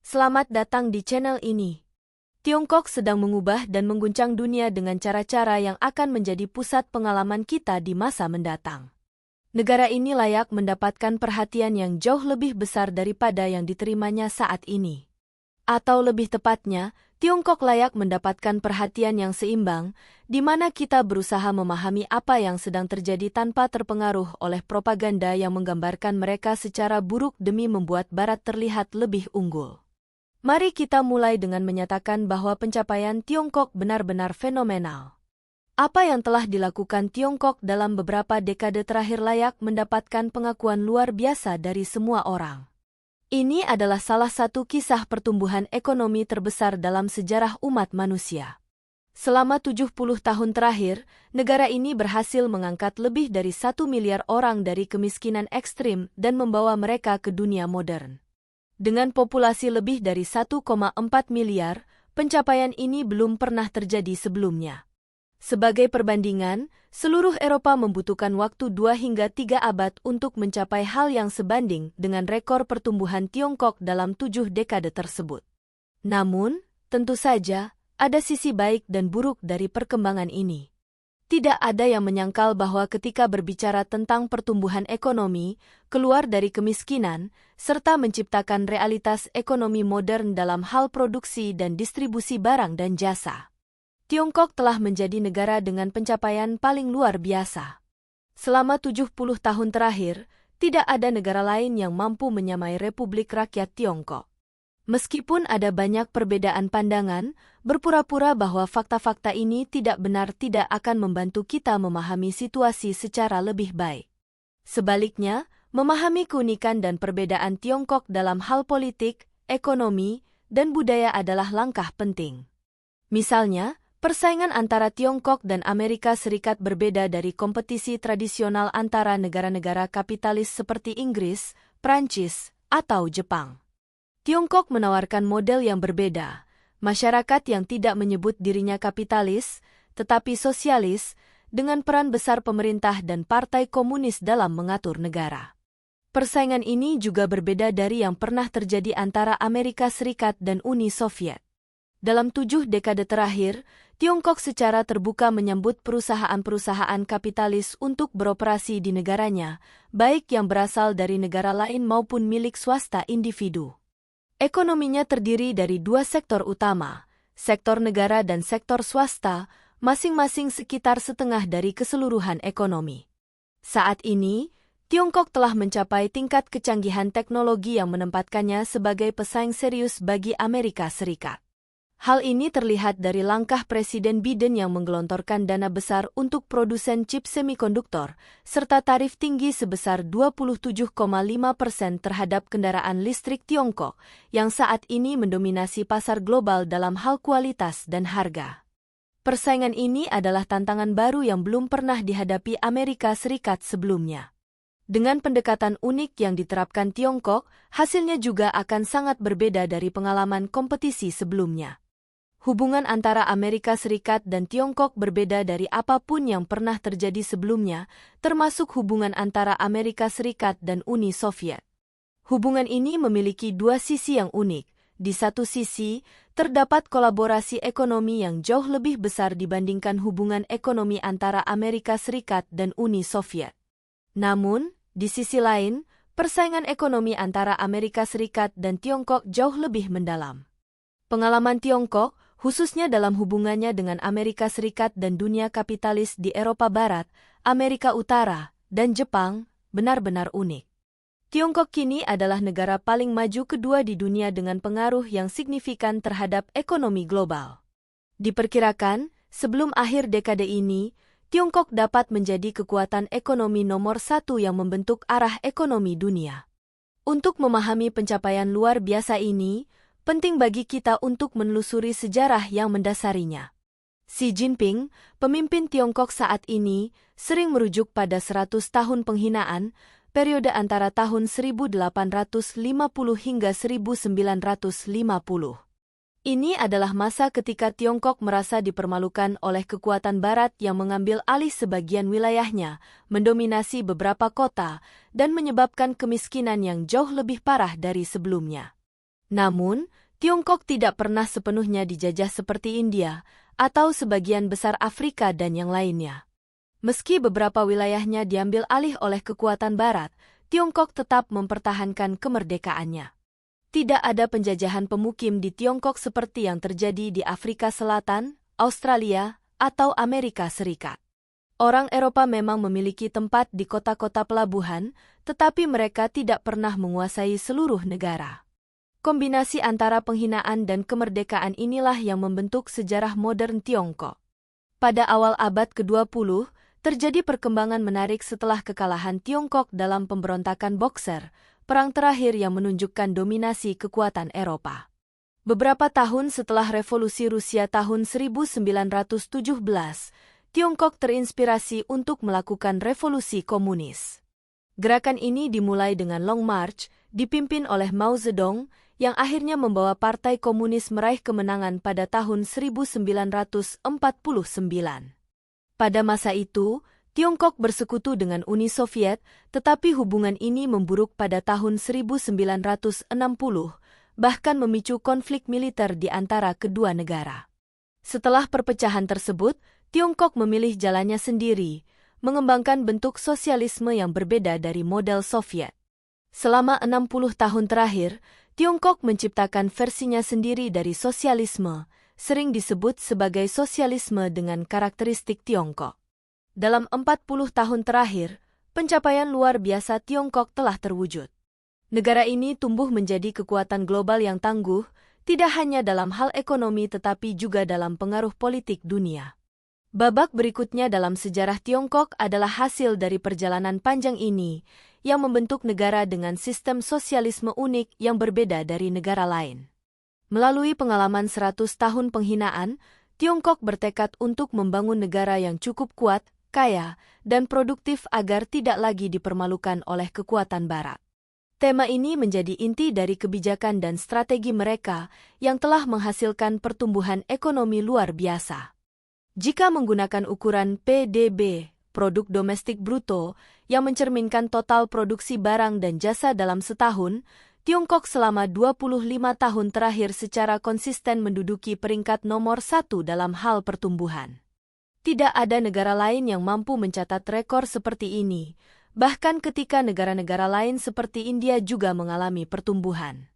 Selamat datang di channel ini. Tiongkok sedang mengubah dan mengguncang dunia dengan cara-cara yang akan menjadi pusat pengalaman kita di masa mendatang. Negara ini layak mendapatkan perhatian yang jauh lebih besar daripada yang diterimanya saat ini. Atau lebih tepatnya, Tiongkok layak mendapatkan perhatian yang seimbang, di mana kita berusaha memahami apa yang sedang terjadi tanpa terpengaruh oleh propaganda yang menggambarkan mereka secara buruk demi membuat Barat terlihat lebih unggul. Mari kita mulai dengan menyatakan bahwa pencapaian Tiongkok benar-benar fenomenal. Apa yang telah dilakukan Tiongkok dalam beberapa dekade terakhir layak mendapatkan pengakuan luar biasa dari semua orang. Ini adalah salah satu kisah pertumbuhan ekonomi terbesar dalam sejarah umat manusia. Selama 70 tahun terakhir, negara ini berhasil mengangkat lebih dari 1 miliar orang dari kemiskinan ekstrim dan membawa mereka ke dunia modern. Dengan populasi lebih dari 1,4 miliar, pencapaian ini belum pernah terjadi sebelumnya. Sebagai perbandingan, seluruh Eropa membutuhkan waktu 2 hingga 3 abad untuk mencapai hal yang sebanding dengan rekor pertumbuhan Tiongkok dalam 7 dekade tersebut. Namun, tentu saja, ada sisi baik dan buruk dari perkembangan ini. Tidak ada yang menyangkal bahwa ketika berbicara tentang pertumbuhan ekonomi, keluar dari kemiskinan, serta menciptakan realitas ekonomi modern dalam hal produksi dan distribusi barang dan jasa, Tiongkok telah menjadi negara dengan pencapaian paling luar biasa. Selama 70 tahun terakhir, tidak ada negara lain yang mampu menyamai Republik Rakyat Tiongkok. Meskipun ada banyak perbedaan pandangan, berpura-pura bahwa fakta-fakta ini tidak benar tidak akan membantu kita memahami situasi secara lebih baik. Sebaliknya, memahami keunikan dan perbedaan Tiongkok dalam hal politik, ekonomi, dan budaya adalah langkah penting. Misalnya, persaingan antara Tiongkok dan Amerika Serikat berbeda dari kompetisi tradisional antara negara-negara kapitalis seperti Inggris, Prancis, atau Jepang. Tiongkok menawarkan model yang berbeda, masyarakat yang tidak menyebut dirinya kapitalis, tetapi sosialis, dengan peran besar pemerintah dan partai komunis dalam mengatur negara. Persaingan ini juga berbeda dari yang pernah terjadi antara Amerika Serikat dan Uni Soviet. Dalam 7 dekade terakhir, Tiongkok secara terbuka menyambut perusahaan-perusahaan kapitalis untuk beroperasi di negaranya, baik yang berasal dari negara lain maupun milik swasta individu. Ekonominya terdiri dari 2 sektor utama, sektor negara dan sektor swasta, masing-masing sekitar setengah dari keseluruhan ekonomi. Saat ini, Tiongkok telah mencapai tingkat kecanggihan teknologi yang menempatkannya sebagai pesaing serius bagi Amerika Serikat. Hal ini terlihat dari langkah Presiden Biden yang menggelontorkan dana besar untuk produsen chip semikonduktor, serta tarif tinggi sebesar 27,5% terhadap kendaraan listrik Tiongkok, yang saat ini mendominasi pasar global dalam hal kualitas dan harga. Persaingan ini adalah tantangan baru yang belum pernah dihadapi Amerika Serikat sebelumnya. Dengan pendekatan unik yang diterapkan Tiongkok, hasilnya juga akan sangat berbeda dari pengalaman kompetisi sebelumnya. Hubungan antara Amerika Serikat dan Tiongkok berbeda dari apapun yang pernah terjadi sebelumnya, termasuk hubungan antara Amerika Serikat dan Uni Soviet. Hubungan ini memiliki 2 sisi yang unik. Di satu sisi, terdapat kolaborasi ekonomi yang jauh lebih besar dibandingkan hubungan ekonomi antara Amerika Serikat dan Uni Soviet. Namun, di sisi lain, persaingan ekonomi antara Amerika Serikat dan Tiongkok jauh lebih mendalam. Pengalaman Tiongkok, khususnya dalam hubungannya dengan Amerika Serikat dan dunia kapitalis di Eropa Barat, Amerika Utara, dan Jepang, benar-benar unik. Tiongkok kini adalah negara paling maju kedua di dunia dengan pengaruh yang signifikan terhadap ekonomi global. Diperkirakan, sebelum akhir dekade ini, Tiongkok dapat menjadi kekuatan ekonomi nomor 1 yang membentuk arah ekonomi dunia. Untuk memahami pencapaian luar biasa ini, penting bagi kita untuk menelusuri sejarah yang mendasarinya. Xi Jinping, pemimpin Tiongkok saat ini, sering merujuk pada 100 tahun penghinaan, periode antara tahun 1850 hingga 1950. Ini adalah masa ketika Tiongkok merasa dipermalukan oleh kekuatan Barat yang mengambil alih sebagian wilayahnya, mendominasi beberapa kota, dan menyebabkan kemiskinan yang jauh lebih parah dari sebelumnya. Namun, Tiongkok tidak pernah sepenuhnya dijajah seperti India atau sebagian besar Afrika dan yang lainnya. Meski beberapa wilayahnya diambil alih oleh kekuatan Barat, Tiongkok tetap mempertahankan kemerdekaannya. Tidak ada penjajahan pemukim di Tiongkok seperti yang terjadi di Afrika Selatan, Australia, atau Amerika Serikat. Orang Eropa memang memiliki tempat di kota-kota pelabuhan, tetapi mereka tidak pernah menguasai seluruh negara. Kombinasi antara penghinaan dan kemerdekaan inilah yang membentuk sejarah modern Tiongkok. Pada awal abad ke-20, terjadi perkembangan menarik setelah kekalahan Tiongkok dalam pemberontakan Boxer, perang terakhir yang menunjukkan dominasi kekuatan Eropa. Beberapa tahun setelah Revolusi Rusia tahun 1917, Tiongkok terinspirasi untuk melakukan revolusi komunis. Gerakan ini dimulai dengan Long March, dipimpin oleh Mao Zedong, yang akhirnya membawa Partai Komunis meraih kemenangan pada tahun 1949. Pada masa itu, Tiongkok bersekutu dengan Uni Soviet, tetapi hubungan ini memburuk pada tahun 1960, bahkan memicu konflik militer di antara kedua negara. Setelah perpecahan tersebut, Tiongkok memilih jalannya sendiri, mengembangkan bentuk sosialisme yang berbeda dari model Soviet. Selama 60 tahun terakhir, Tiongkok menciptakan versinya sendiri dari sosialisme, sering disebut sebagai sosialisme dengan karakteristik Tiongkok. Dalam 40 tahun terakhir, pencapaian luar biasa Tiongkok telah terwujud. Negara ini tumbuh menjadi kekuatan global yang tangguh, tidak hanya dalam hal ekonomi tetapi juga dalam pengaruh politik dunia. Babak berikutnya dalam sejarah Tiongkok adalah hasil dari perjalanan panjang ini, yang membentuk negara dengan sistem sosialisme unik yang berbeda dari negara lain. Melalui pengalaman 100 tahun penghinaan, Tiongkok bertekad untuk membangun negara yang cukup kuat, kaya, dan produktif agar tidak lagi dipermalukan oleh kekuatan Barat. Tema ini menjadi inti dari kebijakan dan strategi mereka yang telah menghasilkan pertumbuhan ekonomi luar biasa. Jika menggunakan ukuran PDB, Produk Domestik Bruto, yang mencerminkan total produksi barang dan jasa dalam setahun, Tiongkok selama 25 tahun terakhir secara konsisten menduduki peringkat nomor 1 dalam hal pertumbuhan. Tidak ada negara lain yang mampu mencatat rekor seperti ini, bahkan ketika negara-negara lain seperti India juga mengalami pertumbuhan.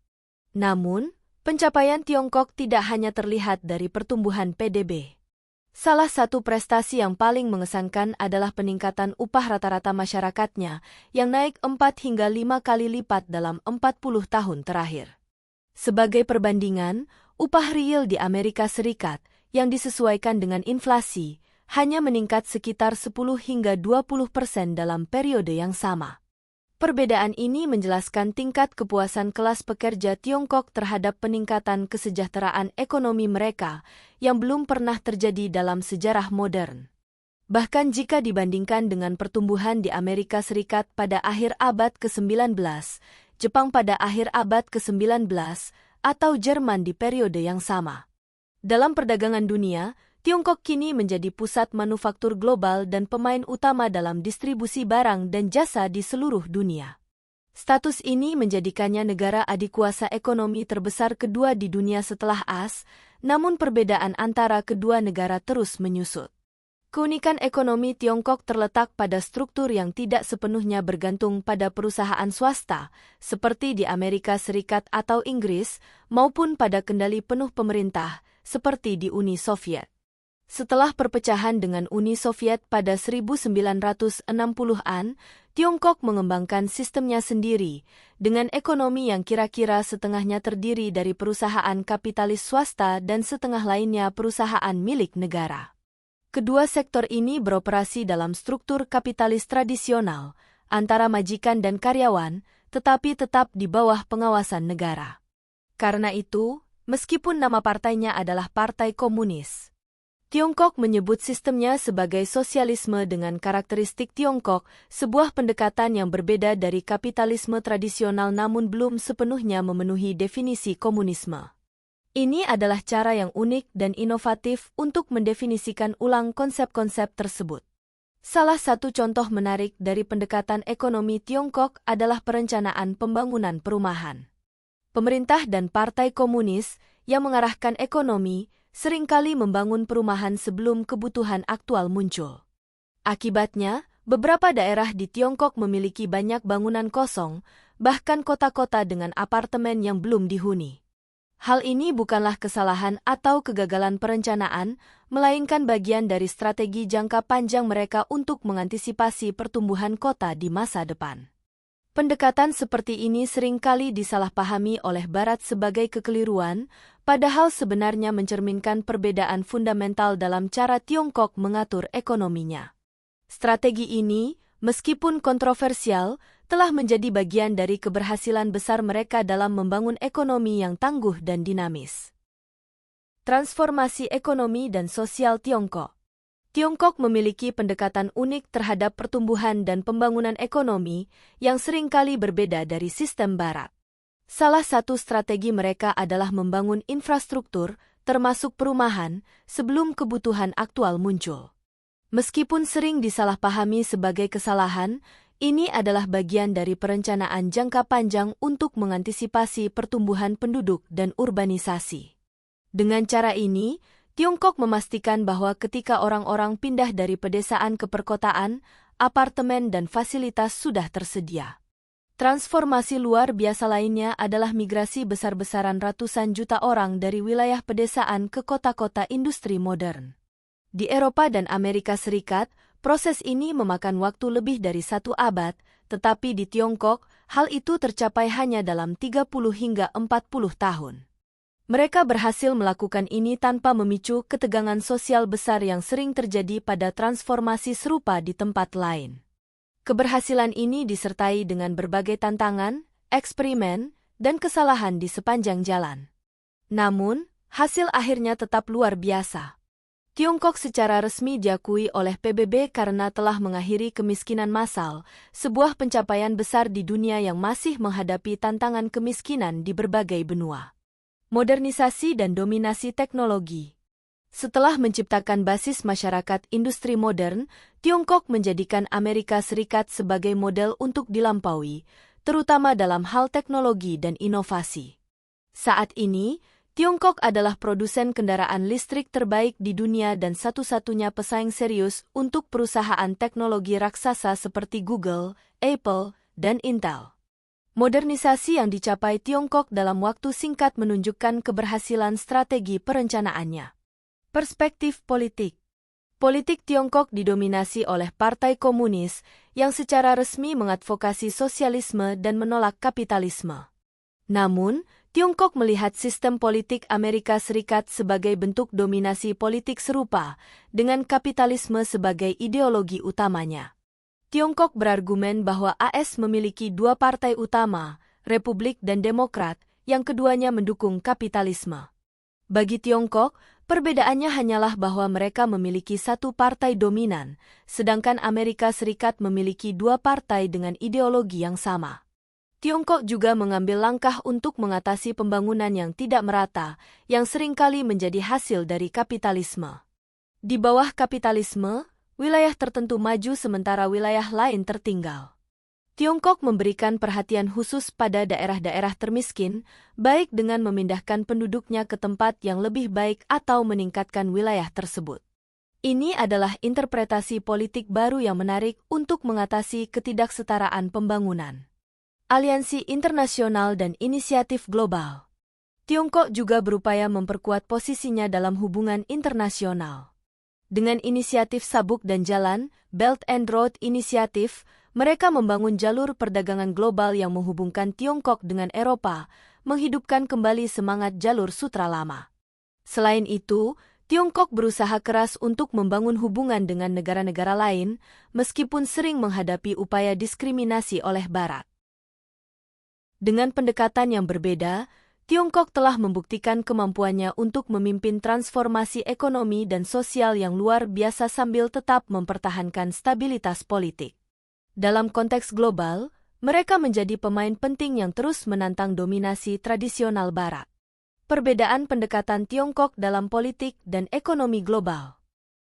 Namun, pencapaian Tiongkok tidak hanya terlihat dari pertumbuhan PDB. Salah satu prestasi yang paling mengesankan adalah peningkatan upah rata-rata masyarakatnya yang naik 4 hingga 5 kali lipat dalam 40 tahun terakhir. Sebagai perbandingan, upah real di Amerika Serikat yang disesuaikan dengan inflasi hanya meningkat sekitar 10 hingga 20% dalam periode yang sama. Perbedaan ini menjelaskan tingkat kepuasan kelas pekerja Tiongkok terhadap peningkatan kesejahteraan ekonomi mereka yang belum pernah terjadi dalam sejarah modern. Bahkan jika dibandingkan dengan pertumbuhan di Amerika Serikat pada akhir abad ke-19, Jepang pada akhir abad ke-19, atau Jerman di periode yang sama. Dalam perdagangan dunia, Tiongkok kini menjadi pusat manufaktur global dan pemain utama dalam distribusi barang dan jasa di seluruh dunia. Status ini menjadikannya negara adikuasa ekonomi terbesar kedua di dunia setelah AS, namun perbedaan antara kedua negara terus menyusut. Keunikan ekonomi Tiongkok terletak pada struktur yang tidak sepenuhnya bergantung pada perusahaan swasta, seperti di Amerika Serikat atau Inggris, maupun pada kendali penuh pemerintah, seperti di Uni Soviet. Setelah perpecahan dengan Uni Soviet pada 1960-an, Tiongkok mengembangkan sistemnya sendiri, dengan ekonomi yang kira-kira setengahnya terdiri dari perusahaan kapitalis swasta dan setengah lainnya perusahaan milik negara. Kedua sektor ini beroperasi dalam struktur kapitalis tradisional, antara majikan dan karyawan, tetapi tetap di bawah pengawasan negara. Karena itu, meskipun nama partainya adalah Partai Komunis, Tiongkok menyebut sistemnya sebagai sosialisme dengan karakteristik Tiongkok, sebuah pendekatan yang berbeda dari kapitalisme tradisional namun belum sepenuhnya memenuhi definisi komunisme. Ini adalah cara yang unik dan inovatif untuk mendefinisikan ulang konsep-konsep tersebut. Salah satu contoh menarik dari pendekatan ekonomi Tiongkok adalah perencanaan pembangunan perumahan. pemerintah dan partai komunis yang mengarahkan ekonomi seringkali membangun perumahan sebelum kebutuhan aktual muncul. Akibatnya, beberapa daerah di Tiongkok memiliki banyak bangunan kosong, bahkan kota-kota dengan apartemen yang belum dihuni. Hal ini bukanlah kesalahan atau kegagalan perencanaan, melainkan bagian dari strategi jangka panjang mereka untuk mengantisipasi pertumbuhan kota di masa depan. Pendekatan seperti ini seringkali disalahpahami oleh Barat sebagai kekeliruan, padahal sebenarnya mencerminkan perbedaan fundamental dalam cara Tiongkok mengatur ekonominya. Strategi ini, meskipun kontroversial, telah menjadi bagian dari keberhasilan besar mereka dalam membangun ekonomi yang tangguh dan dinamis. Transformasi ekonomi dan sosial Tiongkok. Tiongkok memiliki pendekatan unik terhadap pertumbuhan dan pembangunan ekonomi yang seringkali berbeda dari sistem Barat. Salah satu strategi mereka adalah membangun infrastruktur, termasuk perumahan, sebelum kebutuhan aktual muncul. Meskipun sering disalahpahami sebagai kesalahan, ini adalah bagian dari perencanaan jangka panjang untuk mengantisipasi pertumbuhan penduduk dan urbanisasi. Dengan cara ini, Tiongkok memastikan bahwa ketika orang-orang pindah dari pedesaan ke perkotaan, apartemen dan fasilitas sudah tersedia. Transformasi luar biasa lainnya adalah migrasi besar-besaran ratusan juta orang dari wilayah pedesaan ke kota-kota industri modern. Di Eropa dan Amerika Serikat, proses ini memakan waktu lebih dari 1 abad, tetapi di Tiongkok, hal itu tercapai hanya dalam 30 hingga 40 tahun. Mereka berhasil melakukan ini tanpa memicu ketegangan sosial besar yang sering terjadi pada transformasi serupa di tempat lain. Keberhasilan ini disertai dengan berbagai tantangan, eksperimen, dan kesalahan di sepanjang jalan. Namun, hasil akhirnya tetap luar biasa. Tiongkok secara resmi diakui oleh PBB karena telah mengakhiri kemiskinan massal, sebuah pencapaian besar di dunia yang masih menghadapi tantangan kemiskinan di berbagai benua. Modernisasi dan dominasi teknologi. Setelah menciptakan basis masyarakat industri modern, Tiongkok menjadikan Amerika Serikat sebagai model untuk dilampaui, terutama dalam hal teknologi dan inovasi. Saat ini, Tiongkok adalah produsen kendaraan listrik terbaik di dunia dan satu-satunya pesaing serius untuk perusahaan teknologi raksasa seperti Google, Apple, dan Intel. Modernisasi yang dicapai Tiongkok dalam waktu singkat menunjukkan keberhasilan strategi perencanaannya. Perspektif politik. Politik Tiongkok didominasi oleh Partai Komunis yang secara resmi mengadvokasi sosialisme dan menolak kapitalisme. Namun, Tiongkok melihat sistem politik Amerika Serikat sebagai bentuk dominasi politik serupa, dengan kapitalisme sebagai ideologi utamanya. Tiongkok berargumen bahwa AS memiliki 2 partai utama, Republik dan Demokrat, yang keduanya mendukung kapitalisme. Bagi Tiongkok, perbedaannya hanyalah bahwa mereka memiliki 1 partai dominan, sedangkan Amerika Serikat memiliki 2 partai dengan ideologi yang sama. Tiongkok juga mengambil langkah untuk mengatasi pembangunan yang tidak merata, yang seringkali menjadi hasil dari kapitalisme. Di bawah kapitalisme, wilayah tertentu maju sementara wilayah lain tertinggal. Tiongkok memberikan perhatian khusus pada daerah-daerah termiskin, baik dengan memindahkan penduduknya ke tempat yang lebih baik atau meningkatkan wilayah tersebut. Ini adalah interpretasi politik baru yang menarik untuk mengatasi ketidaksetaraan pembangunan. Aliansi internasional dan inisiatif global. Tiongkok juga berupaya memperkuat posisinya dalam hubungan internasional. Dengan inisiatif Sabuk dan Jalan, Belt and Road Initiative, mereka membangun jalur perdagangan global yang menghubungkan Tiongkok dengan Eropa, menghidupkan kembali semangat jalur sutra lama. Selain itu, Tiongkok berusaha keras untuk membangun hubungan dengan negara-negara lain, meskipun sering menghadapi upaya diskriminasi oleh Barat. Dengan pendekatan yang berbeda, Tiongkok telah membuktikan kemampuannya untuk memimpin transformasi ekonomi dan sosial yang luar biasa sambil tetap mempertahankan stabilitas politik. Dalam konteks global, mereka menjadi pemain penting yang terus menantang dominasi tradisional Barat. Perbedaan pendekatan Tiongkok dalam politik dan ekonomi global.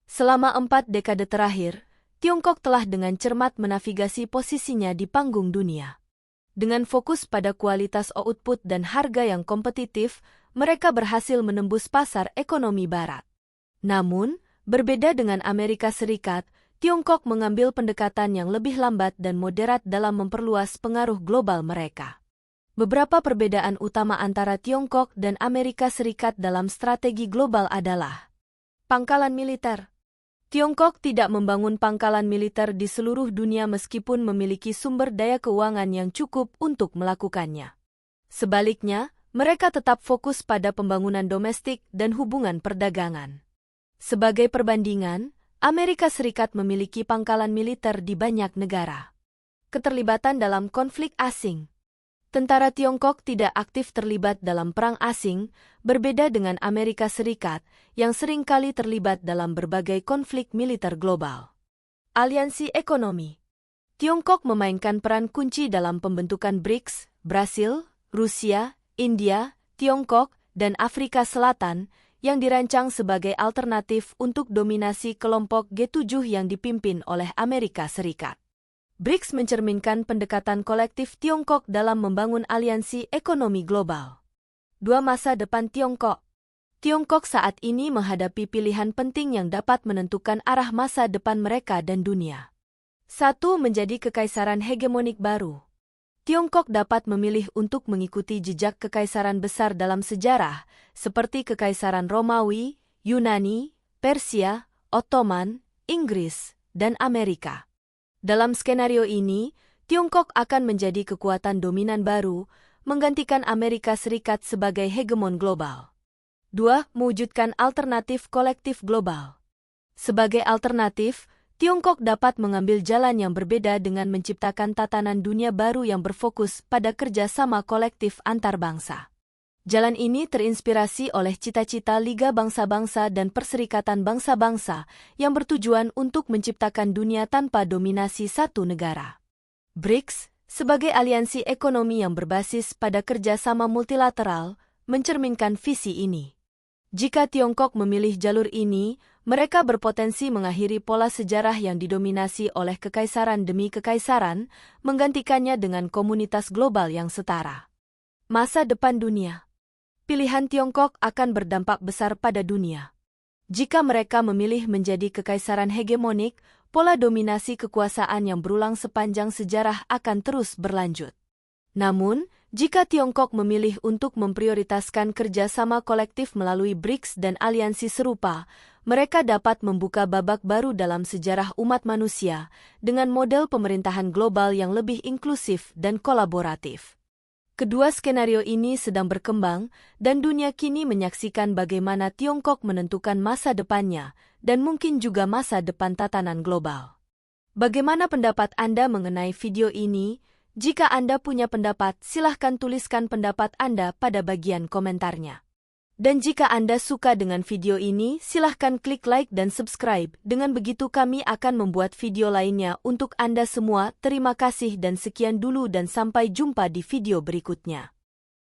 Selama 4 dekade terakhir, Tiongkok telah dengan cermat menavigasi posisinya di panggung dunia. Dengan fokus pada kualitas output dan harga yang kompetitif, mereka berhasil menembus pasar ekonomi barat. Namun, berbeda dengan Amerika Serikat, Tiongkok mengambil pendekatan yang lebih lambat dan moderat dalam memperluas pengaruh global mereka. Beberapa perbedaan utama antara Tiongkok dan Amerika Serikat dalam strategi global adalah pangkalan militer. Tiongkok tidak membangun pangkalan militer di seluruh dunia meskipun memiliki sumber daya keuangan yang cukup untuk melakukannya. Sebaliknya, mereka tetap fokus pada pembangunan domestik dan hubungan perdagangan. Sebagai perbandingan, Amerika Serikat memiliki pangkalan militer di banyak negara. Keterlibatan dalam konflik asing. Tentara Tiongkok tidak aktif terlibat dalam perang asing, berbeda dengan Amerika Serikat yang sering kali terlibat dalam berbagai konflik militer global. Aliansi ekonomi. Tiongkok memainkan peran kunci dalam pembentukan BRICS, Brasil, Rusia, India, Tiongkok, dan Afrika Selatan yang dirancang sebagai alternatif untuk dominasi kelompok G7 yang dipimpin oleh Amerika Serikat. BRICS mencerminkan pendekatan kolektif Tiongkok dalam membangun aliansi ekonomi global. 2 masa depan Tiongkok. Tiongkok saat ini menghadapi pilihan penting yang dapat menentukan arah masa depan mereka dan dunia. 1. Menjadi kekaisaran hegemonik baru. Tiongkok dapat memilih untuk mengikuti jejak kekaisaran besar dalam sejarah, seperti Kekaisaran Romawi, Yunani, Persia, Ottoman, Inggris, dan Amerika. Dalam skenario ini, Tiongkok akan menjadi kekuatan dominan baru, menggantikan Amerika Serikat sebagai hegemon global. 2. Mewujudkan alternatif kolektif global. Sebagai alternatif, Tiongkok dapat mengambil jalan yang berbeda dengan menciptakan tatanan dunia baru yang berfokus pada kerjasama kolektif antar bangsa. Jalan ini terinspirasi oleh cita-cita Liga Bangsa-Bangsa dan Perserikatan Bangsa-Bangsa yang bertujuan untuk menciptakan dunia tanpa dominasi satu negara. BRICS, sebagai aliansi ekonomi yang berbasis pada kerjasama multilateral, mencerminkan visi ini. Jika Tiongkok memilih jalur ini, mereka berpotensi mengakhiri pola sejarah yang didominasi oleh kekaisaran demi kekaisaran, menggantikannya dengan komunitas global yang setara. Masa depan dunia. Pilihan Tiongkok akan berdampak besar pada dunia. Jika mereka memilih menjadi kekaisaran hegemonik, pola dominasi kekuasaan yang berulang sepanjang sejarah akan terus berlanjut. Namun, jika Tiongkok memilih untuk memprioritaskan kerjasama kolektif melalui BRICS dan aliansi serupa, mereka dapat membuka babak baru dalam sejarah umat manusia dengan model pemerintahan global yang lebih inklusif dan kolaboratif. Kedua skenario ini sedang berkembang, dan dunia kini menyaksikan bagaimana Tiongkok menentukan masa depannya, dan mungkin juga masa depan tatanan global. Bagaimana pendapat Anda mengenai video ini? Jika Anda punya pendapat, silahkan tuliskan pendapat Anda pada bagian komentarnya. Dan jika Anda suka dengan video ini, silahkan klik like dan subscribe. Dengan begitu kami akan membuat video lainnya untuk Anda semua. Terima kasih dan sekian dulu dan sampai jumpa di video berikutnya.